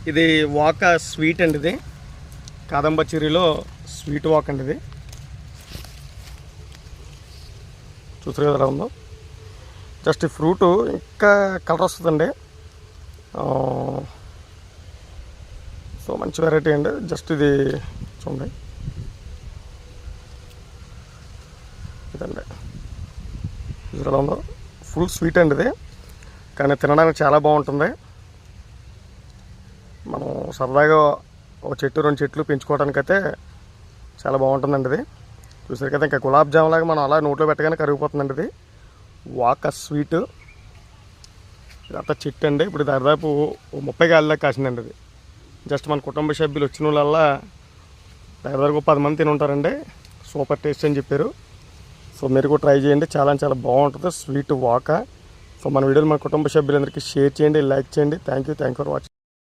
ఇది వాక స్వీట్ అండి. ఇది కాదంబ చెర్రీలో స్వీట్ వాక్ అండి. ఇది చూసారు కదా ఎలా ఉందో. జస్ట్ ఈ ఫ్రూటు ఇంకా కలర్ వస్తుందండి. సో మంచి వెరైటీ అండి. జస్ట్ ఇది చూడండి, ఇదండి ఎలా ఉందో. ఫుల్ స్వీట్ అండి ఇది, కానీ తినడానికి చాలా బాగుంటుంది. మనం సరదాగా ఒక చెట్టు 2 చెట్లు పెంచుకోవడానికైతే చాలా బాగుంటుందండి. ఇది చూసారు కదా, ఇంకా గులాబ్ జామ్ లాగా మనం అలా నోట్లో పెట్టగానే కరిగిపోతుందండి. ఇది వాక స్వీట్. ఇదంతా చెట్టు అండి. ఇప్పుడు దాదాపు 30 కాయల కాసిందండి. ఇది జస్ట్ మన కుటుంబ సభ్యులు వచ్చిన వాళ్ళల్లా దాదాపు 10 మంది తిని ఉంటారండి. సూపర్ టేస్ట్ అని చెప్పారు. సో మీరు కూడా ట్రై చేయండి, చాలా చాలా బాగుంటుంది స్వీట్ వాక. సో మన వీడియోలు మన కుటుంబ సభ్యులందరికీ షేర్ చేయండి, లైక్ చేయండి. Thank you for watching.